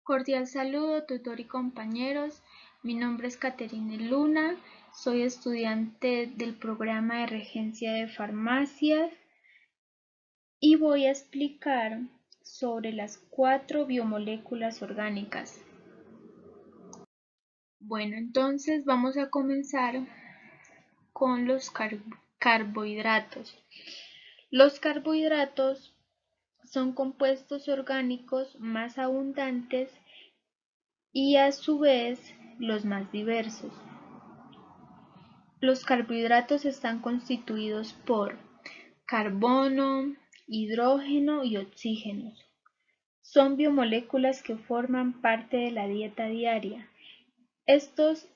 Cordial saludo, tutor y compañeros. Mi nombre es Caterine Luna. Soy estudiante del programa de regencia de farmacias y voy a explicar sobre las 4 biomoléculas orgánicas. Bueno, entonces vamos a comenzar con los carbohidratos. Los carbohidratos son compuestos orgánicos más abundantes y a su vez los más diversos. Los carbohidratos están constituidos por carbono, hidrógeno y oxígeno. Son biomoléculas que forman parte de la dieta diaria. Estos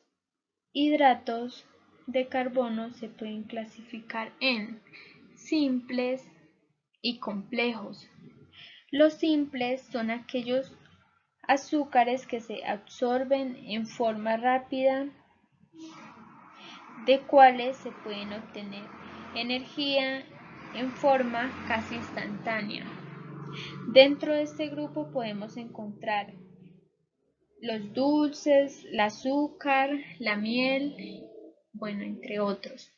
hidratos de carbono se pueden clasificar en simples y complejos. Los simples son aquellos azúcares que se absorben en forma rápida, de cuales se pueden obtener energía en forma casi instantánea. Dentro de este grupo podemos encontrar los dulces, el azúcar, la miel, bueno, entre otros.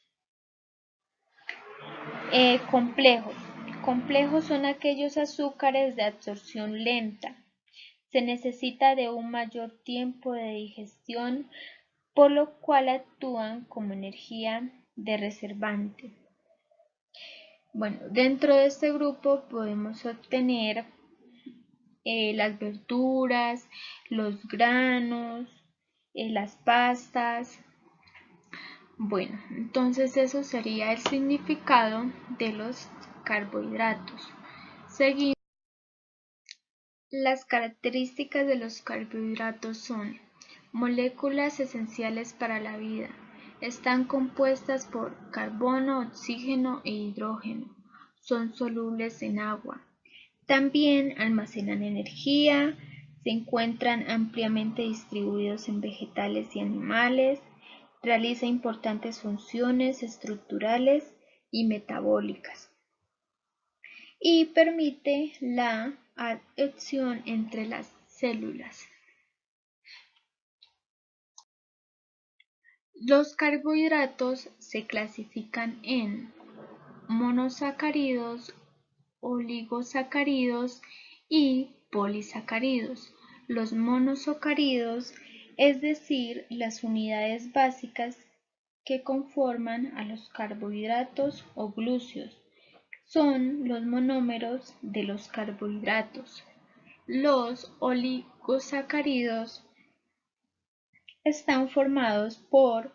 Complejos. Complejos son aquellos azúcares de absorción lenta. Se necesita de un mayor tiempo de digestión, por lo cual actúan como energía de reservante. Bueno, dentro de este grupo podemos obtener las verduras, los granos, las pastas. Bueno, entonces eso sería el significado de los carbohidratos. Seguimos. Las características de los carbohidratos son moléculas esenciales para la vida. Están compuestas por carbono, oxígeno e hidrógeno. Son solubles en agua. También almacenan energía. Se encuentran ampliamente distribuidos en vegetales y animales. Realiza importantes funciones estructurales y metabólicas. Y permite la adhesión entre las células. Los carbohidratos se clasifican en monosacáridos, oligosacáridos y polisacáridos. Los monosacáridos, es decir, las unidades básicas que conforman a los carbohidratos o glúcidos, son los monómeros de los carbohidratos. Los oligosacáridos están formados por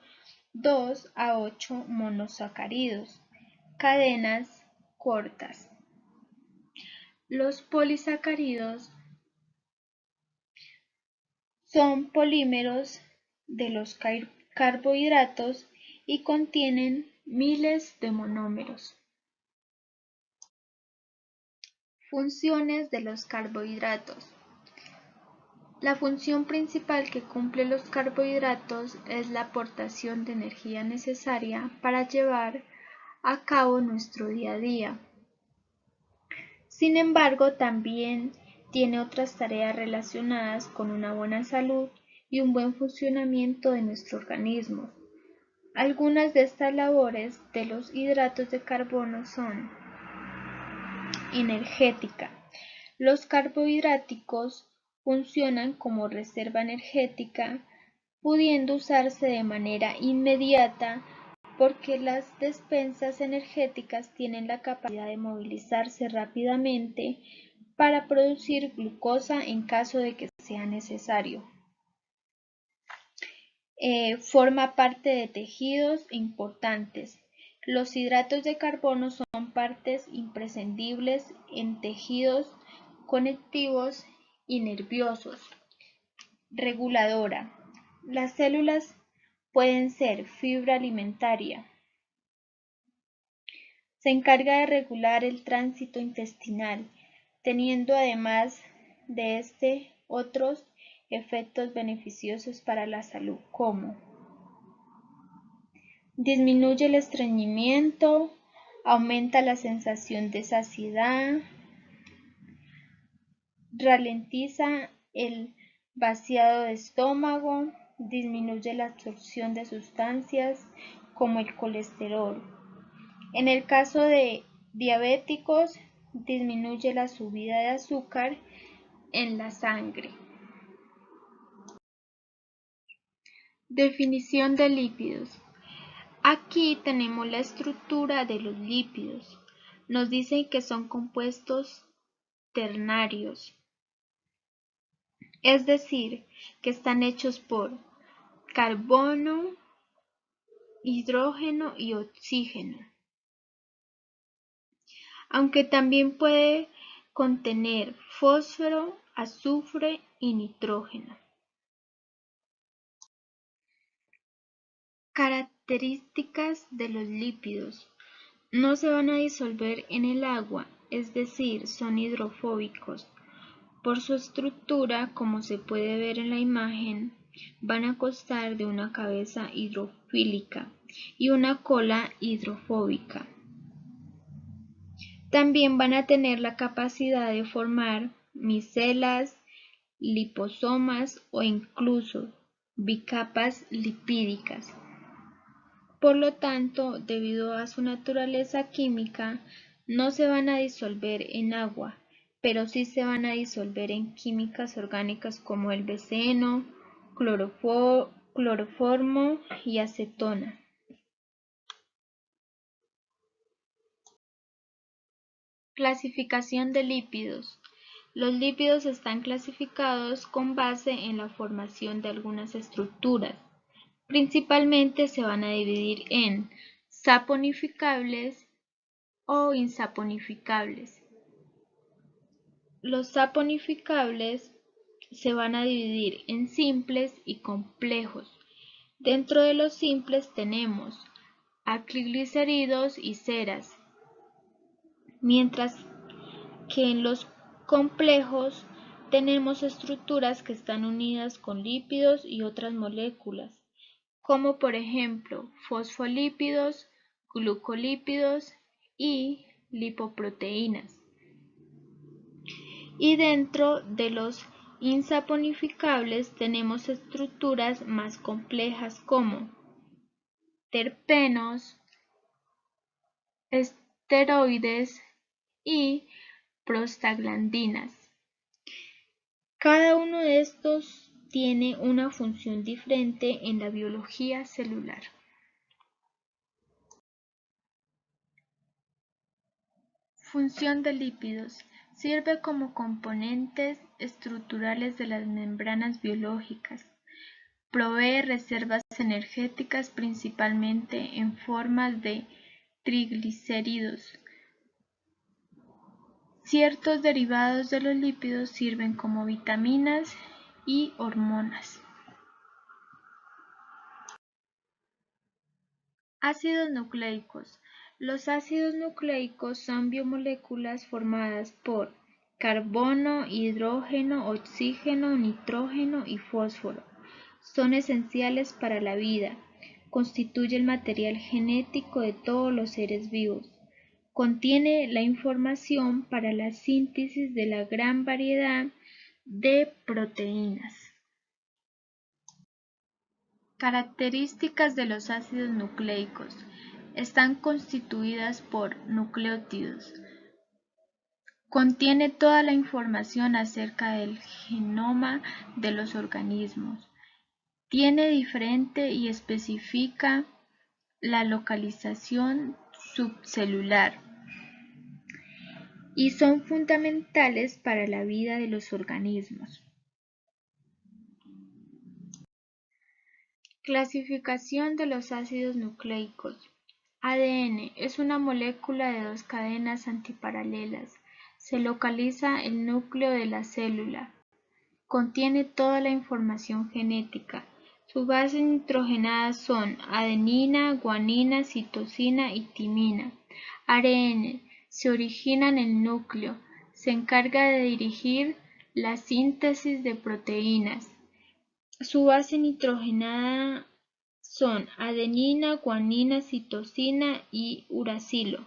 2 a 8 monosacáridos, cadenas cortas. Los polisacáridos son polímeros de los carbohidratos y contienen miles de monómeros. Funciones de los carbohidratos. La función principal que cumplen los carbohidratos es la aportación de energía necesaria para llevar a cabo nuestro día a día. Sin embargo, también tiene otras tareas relacionadas con una buena salud y un buen funcionamiento de nuestro organismo. Algunas de estas labores de los hidratos de carbono son: energética. Los carbohidratos funcionan como reserva energética, pudiendo usarse de manera inmediata porque las despensas energéticas tienen la capacidad de movilizarse rápidamente para producir glucosa en caso de que sea necesario. Forma parte de tejidos importantes. Los hidratos de carbono son partes imprescindibles en tejidos conectivos y nerviosos. Reguladora. Las células pueden ser fibra alimentaria. Se encarga de regular el tránsito intestinal, teniendo además de este otros efectos beneficiosos para la salud, como: disminuye el estreñimiento, aumenta la sensación de saciedad, ralentiza el vaciado de estómago, disminuye la absorción de sustancias como el colesterol. En el caso de diabéticos, disminuye la subida de azúcar en la sangre. Definición de lípidos. Aquí tenemos la estructura de los lípidos. Nos dicen que son compuestos ternarios, es decir, que están hechos por carbono, hidrógeno y oxígeno, aunque también puede contener fósforo, azufre y nitrógeno. Características de los lípidos. No se van a disolver en el agua, es decir, son hidrofóbicos. Por su estructura, como se puede ver en la imagen, van a constar de una cabeza hidrofílica y una cola hidrofóbica. También van a tener la capacidad de formar micelas, liposomas o incluso bicapas lipídicas. Por lo tanto, debido a su naturaleza química, no se van a disolver en agua, pero sí se van a disolver en químicas orgánicas como el benceno, cloroformo y acetona. Clasificación de lípidos. Los lípidos están clasificados con base en la formación de algunas estructuras. Principalmente se van a dividir en saponificables o insaponificables. Los saponificables se van a dividir en simples y complejos. Dentro de los simples tenemos acriglicéridos y ceras, mientras que en los complejos tenemos estructuras que están unidas con lípidos y otras moléculas, como por ejemplo fosfolípidos, glucolípidos y lipoproteínas. Y dentro de los insaponificables tenemos estructuras más complejas como terpenos, esteroides y prostaglandinas. Cada uno de estos tiene una función diferente en la biología celular. Función de lípidos. Sirve como componentes estructurales de las membranas biológicas. Provee reservas energéticas principalmente en formas de triglicéridos. Ciertos derivados de los lípidos sirven como vitaminas y hormonas. Ácidos nucleicos. Los ácidos nucleicos son biomoléculas formadas por carbono, hidrógeno, oxígeno, nitrógeno y fósforo. Son esenciales para la vida. Constituye el material genético de todos los seres vivos. Contiene la información para la síntesis de la gran variedad de proteínas. Características de los ácidos nucleicos. Están constituidas por nucleótidos. Contiene toda la información acerca del genoma de los organismos. Tiene diferente y especifica la localización subcelular y son fundamentales para la vida de los organismos. Clasificación de los ácidos nucleicos. ADN es una molécula de dos cadenas antiparalelas. Se localiza el núcleo de la célula. Contiene toda la información genética. Sus bases nitrogenadas son adenina, guanina, citosina y timina. ARN se origina en el núcleo. Se encarga de dirigir la síntesis de proteínas. Su base nitrogenada son adenina, guanina, citosina y uracilo.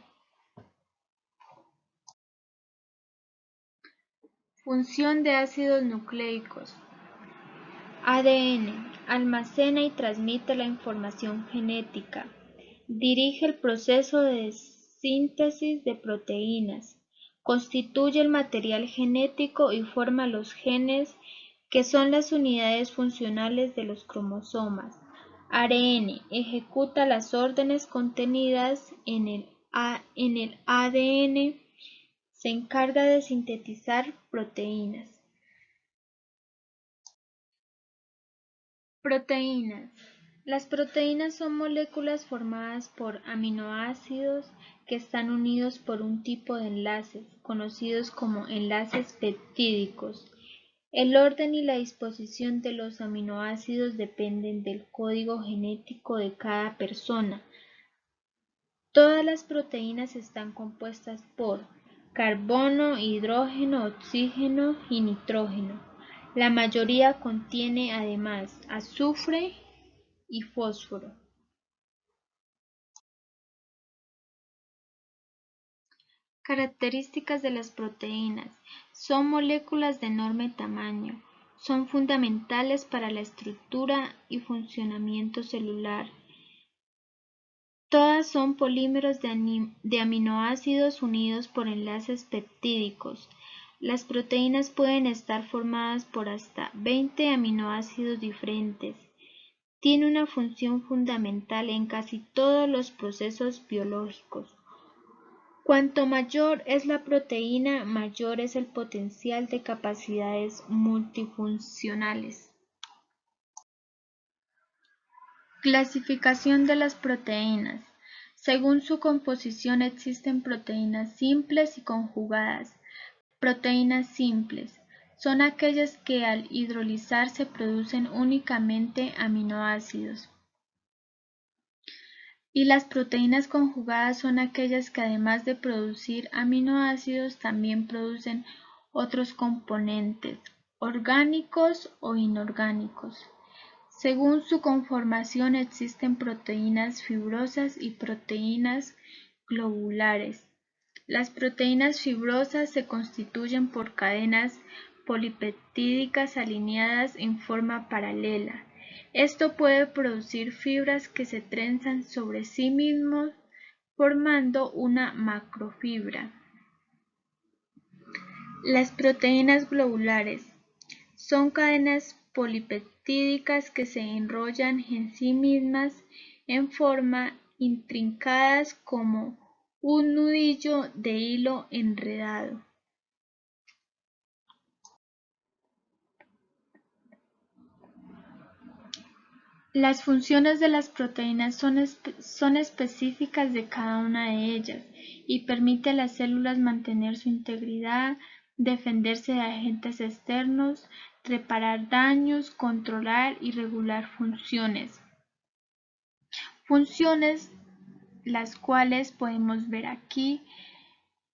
Función de ácidos nucleicos. ADN. Almacena y transmite la información genética. Dirige el proceso de síntesis de proteínas. Constituye el material genético y forma los genes, que son las unidades funcionales de los cromosomas. ARN. Ejecuta las órdenes contenidas en el ADN. Se encarga de sintetizar proteínas. Proteínas. Las proteínas son moléculas formadas por aminoácidos que están unidos por un tipo de enlaces, conocidos como enlaces peptídicos. El orden y la disposición de los aminoácidos dependen del código genético de cada persona. Todas las proteínas están compuestas por carbono, hidrógeno, oxígeno y nitrógeno. La mayoría contiene además azufre y fósforo. Características de las proteínas. Son moléculas de enorme tamaño. Son fundamentales para la estructura y funcionamiento celular. Todas son polímeros de aminoácidos unidos por enlaces peptídicos. Las proteínas pueden estar formadas por hasta 20 aminoácidos diferentes. Tiene una función fundamental en casi todos los procesos biológicos. Cuanto mayor es la proteína, mayor es el potencial de capacidades multifuncionales. Clasificación de las proteínas. Según su composición existen proteínas simples y conjugadas. Proteínas simples son aquellas que al hidrolizarse producen únicamente aminoácidos. Y las proteínas conjugadas son aquellas que además de producir aminoácidos también producen otros componentes, orgánicos o inorgánicos. Según su conformación existen proteínas fibrosas y proteínas globulares. Las proteínas fibrosas se constituyen por cadenas polipeptídicas alineadas en forma paralela. Esto puede producir fibras que se trenzan sobre sí mismos formando una macrofibra. Las proteínas globulares son cadenas polipeptídicas que se enrollan en sí mismas en forma intrincadas como un nudillo de hilo enredado. Las funciones de las proteínas son específicas de cada una de ellas y permite a las células mantener su integridad, defenderse de agentes externos, reparar daños, controlar y regular funciones. Funciones las cuales podemos ver aquí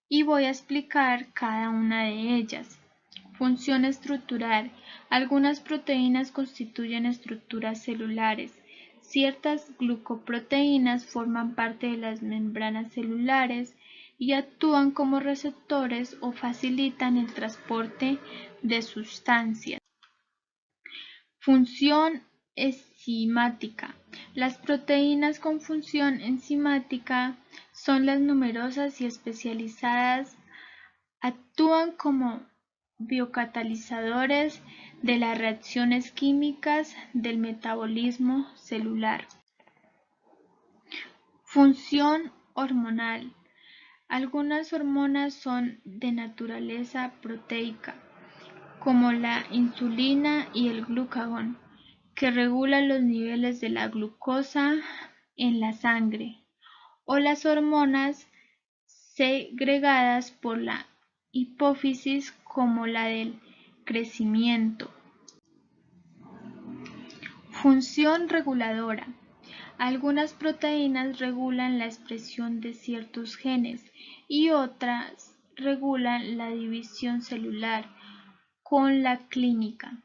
y voy a explicar cada una de ellas. Función estructural. Algunas proteínas constituyen estructuras celulares. Ciertas glucoproteínas forman parte de las membranas celulares y actúan como receptores o facilitan el transporte de sustancias. Función enzimática. Las proteínas con función enzimática son las numerosas y especializadas. Actúan como biocatalizadores de las reacciones químicas del metabolismo celular. Función hormonal. Algunas hormonas son de naturaleza proteica, como la insulina y el glucagón, que regulan los niveles de la glucosa en la sangre, o las hormonas segregadas por la hipófisis como la del crecimiento. Función reguladora. Algunas proteínas regulan la expresión de ciertos genes y otras regulan la división celular con la clínica.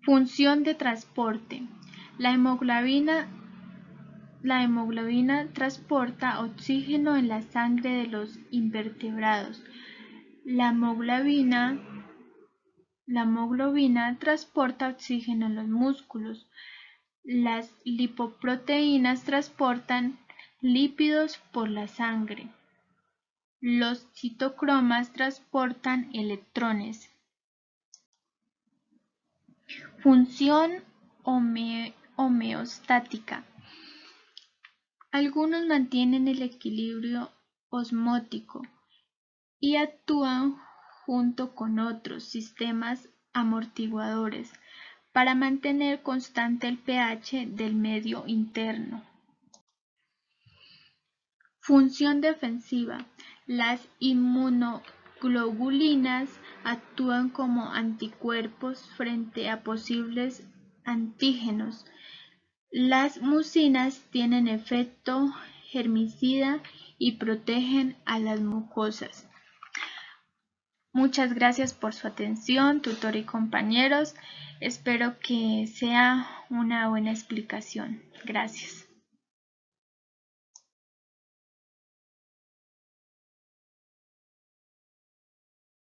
Función de transporte. La hemoglobina transporta oxígeno en la sangre de los invertebrados. La hemoglobina transporta oxígeno a los músculos. Las lipoproteínas transportan lípidos por la sangre. Los citocromas transportan electrones. Función homeostática. Algunos mantienen el equilibrio osmótico y actúan junto con otros sistemas amortiguadores para mantener constante el pH del medio interno. Función defensiva. Las inmunoglobulinas actúan como anticuerpos frente a posibles antígenos. Las mucinas tienen efecto germicida y protegen a las mucosas. Muchas gracias por su atención, tutor y compañeros. Espero que sea una buena explicación. Gracias.